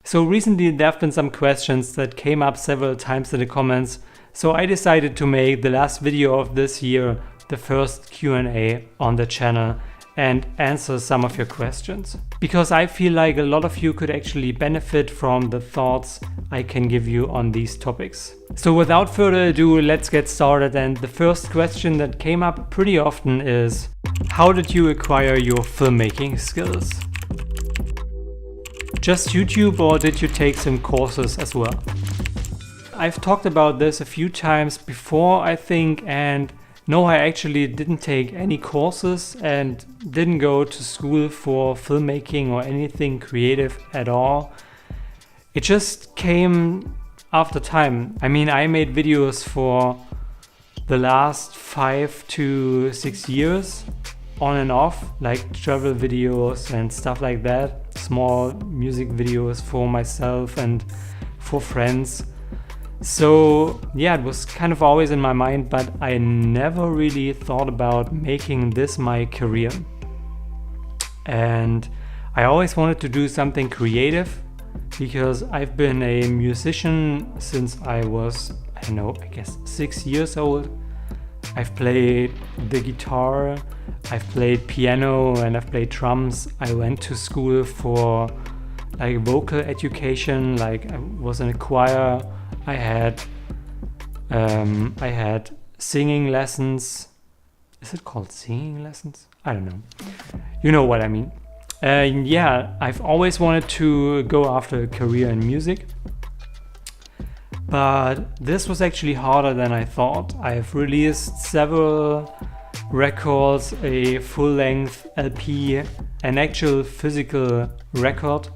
So recently there have been some questions that came up several times in the comments, so I decided to make the last video of this year the first Q&A on the channel and answer some of your questions. Because I feel like a lot of you could actually benefit from the thoughts I can give you on these topics. So without further ado, let's get started. And the first question that came up pretty often is, how did you acquire your filmmaking skills? Just YouTube, or did you take some courses as well? I've talked about this a few times before, I think, and no, I actually didn't take any courses and didn't go to school for filmmaking or anything creative at all. It just came after time. I mean, I made videos for the last 5 to 6 years on and off, like travel videos and stuff like that, small music videos for myself and for friends. So yeah, it was kind of always in my mind, but I never really thought about making this my career. And I always wanted to do something creative because I've been a musician since I was, I don't know, I guess 6 years old. I've played the guitar, I've played piano, and I've played drums. I went to school for like vocal education, like I was in a choir. I had singing lessons. Is it called singing lessons? I don't know. You know what I mean. Yeah, I've always wanted to go after a career in music. But this was actually harder than I thought. I've released several records, a full-length LP, an actual physical record.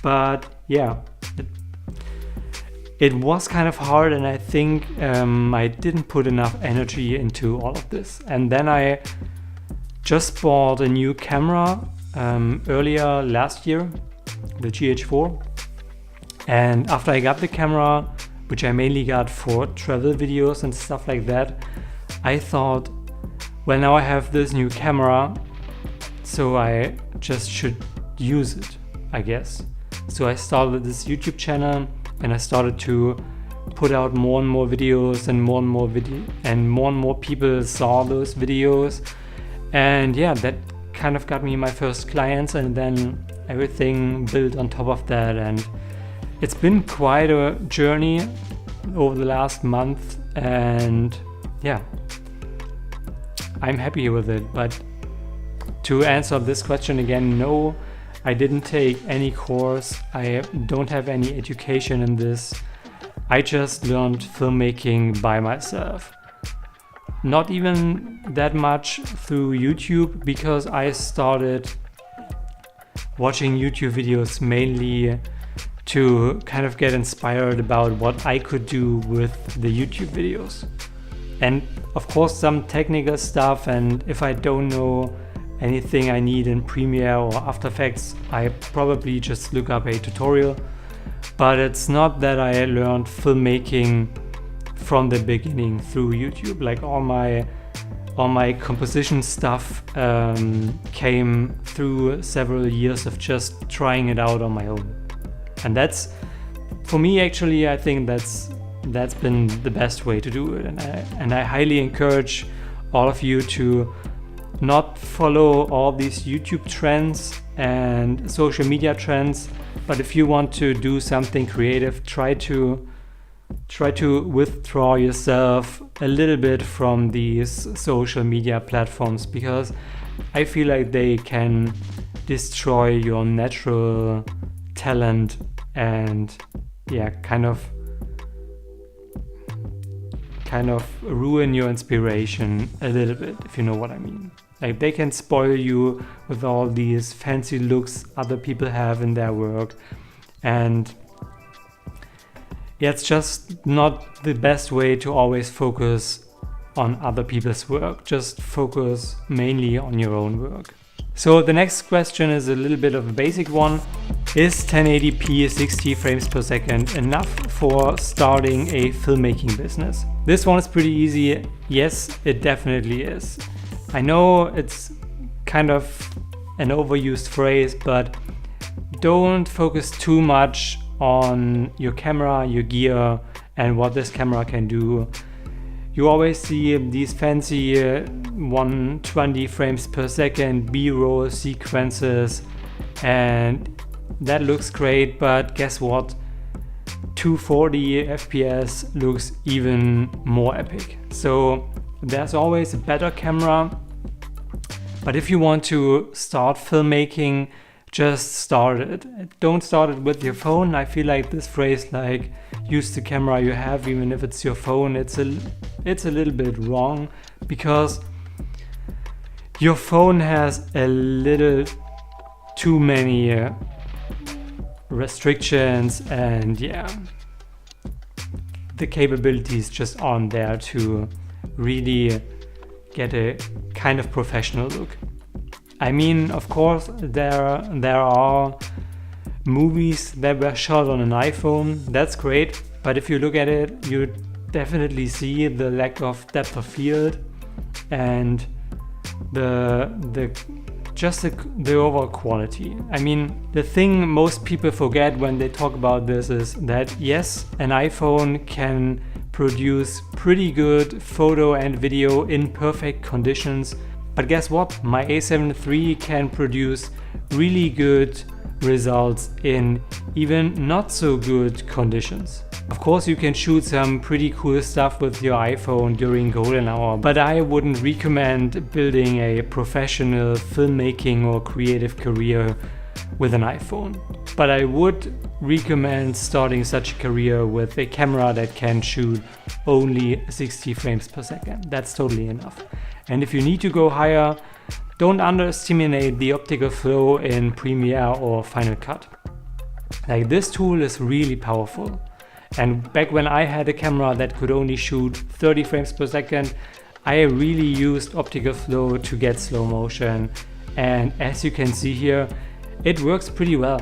But yeah, it was kind of hard, and I think I didn't put enough energy into all of this. And then I just bought a new camera earlier last year, the GH4. And after I got the camera, which I mainly got for travel videos and stuff like that, I thought, well, now I have this new camera, so I just should use it, I guess. So I started this YouTube channel and I started to put out more and more videos, and more and more people saw those videos. And yeah, that kind of got me my first clients, and then everything built on top of that. And it's been quite a journey over the last month, and yeah, I'm happy with it. But to answer this question again, no, I didn't take any course. I don't have any education in this. I just learned filmmaking by myself. Not even that much through YouTube, because I started watching YouTube videos mainly to kind of get inspired about what I could do with the YouTube videos. And of course some technical stuff, and if I don't know anything I need in Premiere or After Effects, I probably just look up a tutorial. But it's not that I learned filmmaking from the beginning through YouTube. Like all my composition stuff came through several years of just trying it out on my own. And that's, for me actually, I think that's been the best way to do it. And I highly encourage all of you to not follow all these YouTube trends and social media trends, but if you want to do something creative, try to withdraw yourself a little bit from these social media platforms, because I feel like they can destroy your natural talent and yeah, kind of ruin your inspiration a little bit, if you know what I mean. Like they can spoil you with all these fancy looks other people have in their work, and yeah, it's just not the best way to always focus on other people's work. Just focus mainly on your own work. So the next question is a little bit of a basic one. Is 1080p 60 frames per second enough for starting a filmmaking business? This one is pretty easy. Yes, it definitely is. I know it's kind of an overused phrase, but don't focus too much on your camera, your gear, and what this camera can do. You always see these fancy 120 frames per second B-roll sequences, and that looks great, but guess what? 240 FPS looks even more epic. So there's always a better camera, but if you want to start filmmaking, just start it. Don't start it with your phone. I feel like this phrase, like use the camera you have, even if it's your phone, it's a little bit wrong, because your phone has a little too many restrictions, and yeah, the capabilities just aren't there to really get a kind of professional look. I mean, of course, there are movies that were shot on an iPhone. That's great, but if you look at it, you definitely see the lack of depth of field and the overall quality. I mean, the thing most people forget when they talk about this is that yes, an iPhone can produce pretty good photo and video in perfect conditions, but guess what? My A7 III can produce really good results in even not so good conditions. Of course, you can shoot some pretty cool stuff with your iPhone during golden hour, but I wouldn't recommend building a professional filmmaking or creative career with an iPhone. But I would recommend starting such a career with a camera that can shoot only 60 frames per second. That's totally enough. And if you need to go higher, don't underestimate the optical flow in Premiere or Final Cut. Like, this tool is really powerful. And back when I had a camera that could only shoot 30 frames per second, I really used optical flow to get slow motion. And as you can see here, it works pretty well.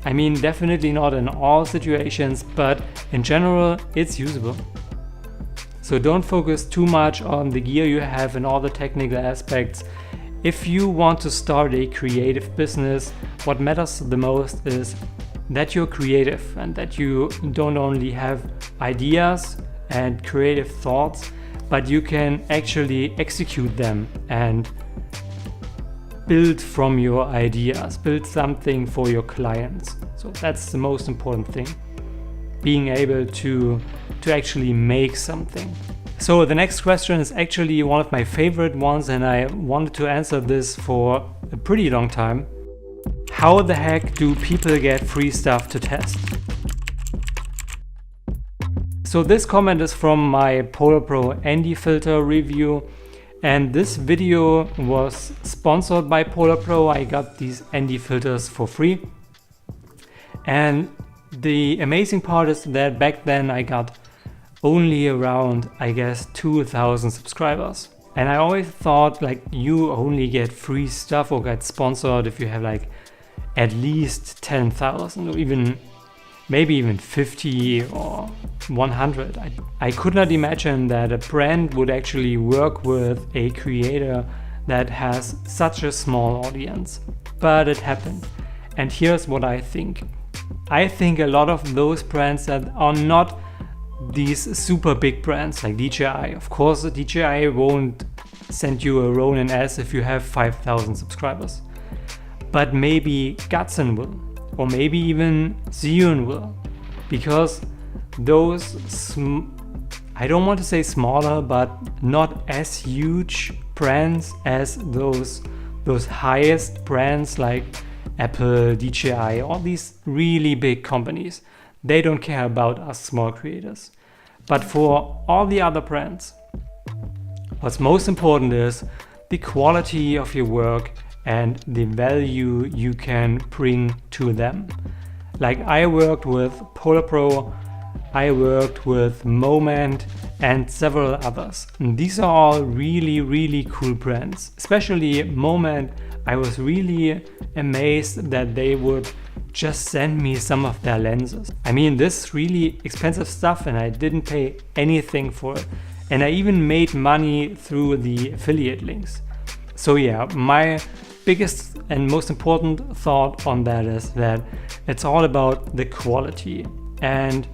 I mean, definitely not in all situations, but in general, it's usable. So don't focus too much on the gear you have and all the technical aspects. If you want to start a creative business, what matters the most is that you're creative and that you don't only have ideas and creative thoughts, but you can actually execute them and build from your ideas, build something for your clients. So that's the most important thing, being able to actually make something. So the next question is actually one of my favorite ones, and I wanted to answer this for a pretty long time. How the heck do people get free stuff to test? So this comment is from my Polar Pro ND filter review, and this video was sponsored by Polar Pro. I got these ND filters for free. And the amazing part is that back then I got only around, I guess, 2,000 subscribers. And I always thought, like, you only get free stuff or get sponsored if you have like at least 10,000 or even maybe even 50 or 100. I could not imagine that a brand would actually work with a creator that has such a small audience. But it happened. And here's what I think. I think a lot of those brands that are not these super big brands like DJI. Of course, DJI won't send you a Ronin S if you have 5,000 subscribers. But maybe Gatsun will, or maybe even Zhiyun will, because those, I don't want to say smaller, but not as huge brands as those highest brands like Apple, DJI, all these really big companies. They don't care about us small creators. But for all the other brands, what's most important is the quality of your work and the value you can bring to them. Like, I worked with Polar Pro, I worked with Moment and several others. And these are all really, really cool brands. Especially Moment, I was really amazed that they would just send me some of their lenses. I mean, this is really expensive stuff and I didn't pay anything for it. And I even made money through the affiliate links. So yeah, my biggest and most important thought on that is that it's all about the quality, and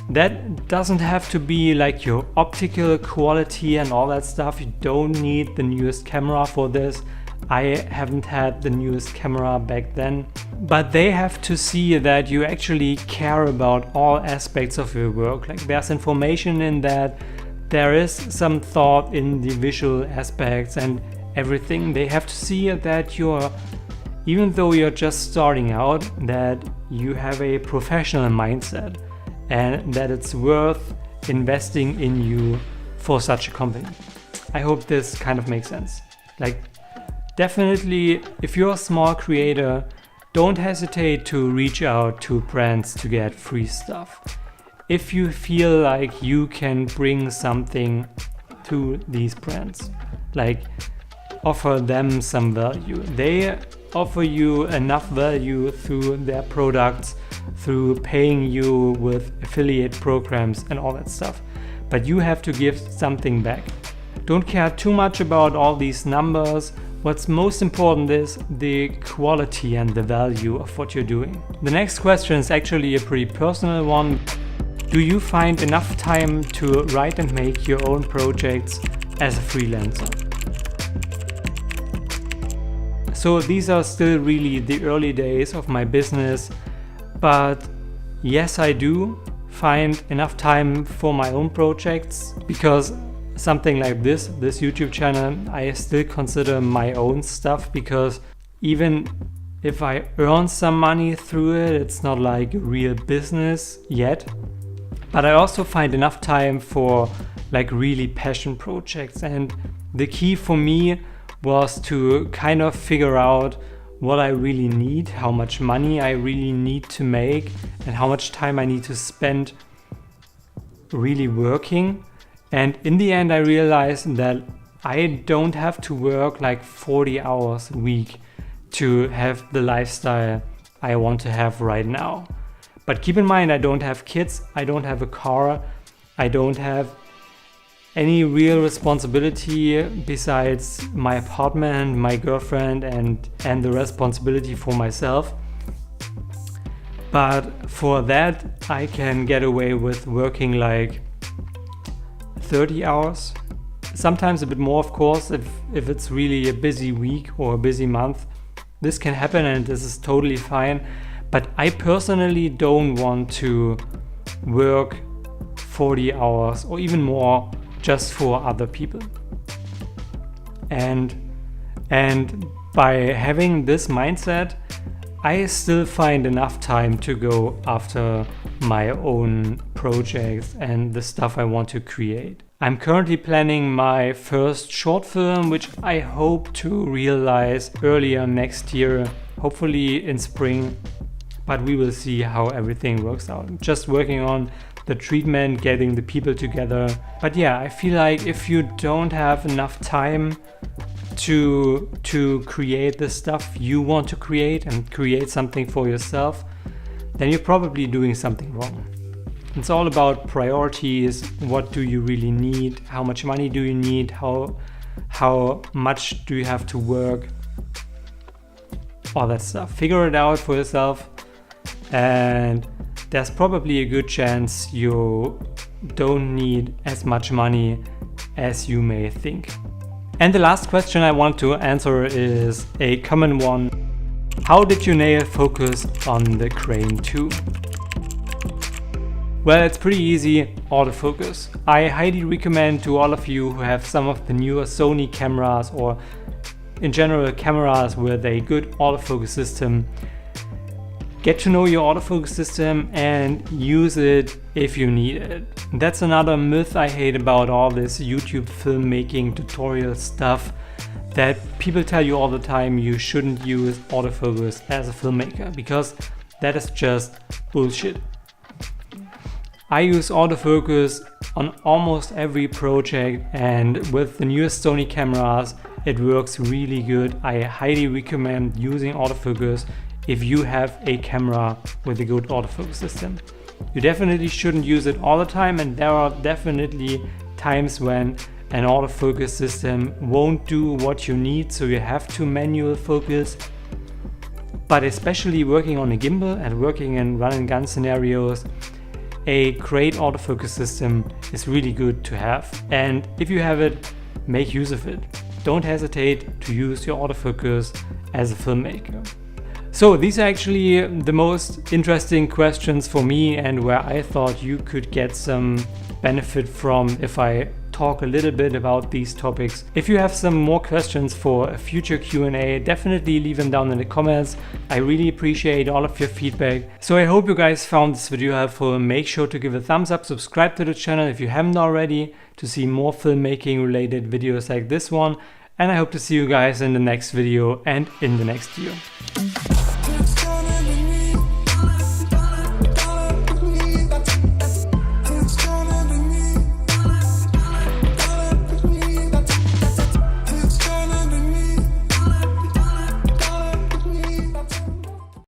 that doesn't have to be like your optical quality and all that stuff. You don't need the newest camera for this. I haven't had the newest camera back then, but they have to see that you actually care about all aspects of your work. Like there's information in that, there is some thought in the visual aspects and everything. They have to see that even though you're just starting out, that you have a professional mindset and that it's worth investing in you for such a company. I hope this kind of makes sense. Like, definitely, if you're a small creator, don't hesitate to reach out to brands to get free stuff. If you feel like you can bring something to these brands, like offer them some value. They offer you enough value through their products, through paying you with affiliate programs and all that stuff. But you have to give something back. Don't care too much about all these numbers. What's most important is the quality and the value of what you're doing. The next question is actually a pretty personal one. Do you find enough time to write and make your own projects as a freelancer? So these are still really the early days of my business, but yes, I do find enough time for my own projects, because something like this YouTube channel, I still consider my own stuff, because even if I earn some money through it, it's not like a real business yet. But I also find enough time for like really passion projects, and the key for me was to kind of figure out what I really need, how much money I really need to make, and how much time I need to spend really working. And in the end, I realized that I don't have to work like 40 hours a week to have the lifestyle I want to have right now. But keep in mind, I don't have kids, I don't have a car, I don't have any real responsibility besides my apartment, my girlfriend, and the responsibility for myself. But for that, I can get away with working like 30 hours, sometimes a bit more, of course, if it's really a busy week or a busy month. This can happen and this is totally fine. But I personally don't want to work 40 hours or even more just for other people. And by having this mindset, I still find enough time to go after my own projects and the stuff I want to create. I'm currently planning my first short film, which I hope to realize earlier next year, hopefully in spring, but we will see how everything works out. Just working on the treatment, getting the people together. But yeah, I feel like if you don't have enough time to create the stuff you want to create and create something for yourself, then you're probably doing something wrong. It's all about priorities. What do you really need? How much money do you need? How much do you have to work? All that stuff. Figure it out for yourself, and there's probably a good chance you don't need as much money as you may think. And the last question I want to answer is a common one. How did you nail focus on the Crane 2? Well, it's pretty easy, autofocus. I highly recommend to all of you who have some of the newer Sony cameras, or in general cameras with a good autofocus system, get to know your autofocus system and use it if you need it. That's another myth I hate about all this YouTube filmmaking tutorial stuff, that people tell you all the time you shouldn't use autofocus as a filmmaker, because that is just bullshit. I use autofocus on almost every project, and with the newest Sony cameras it works really good. I highly recommend using autofocus if you have a camera with a good autofocus system. You definitely shouldn't use it all the time, and there are definitely times when an autofocus system won't do what you need, so you have to manual focus. But especially working on a gimbal and working in run and gun scenarios, a great autofocus system is really good to have. And if you have it, make use of it. Don't hesitate to use your autofocus as a filmmaker. So these are actually the most interesting questions for me, and where I thought you could get some benefit from if I talk a little bit about these topics. If you have some more questions for a future Q&A, definitely leave them down in the comments. I really appreciate all of your feedback. So I hope you guys found this video helpful. Make sure to give a thumbs up, subscribe to the channel if you haven't already, to see more filmmaking related videos like this one. And I hope to see you guys in the next video and in the next year.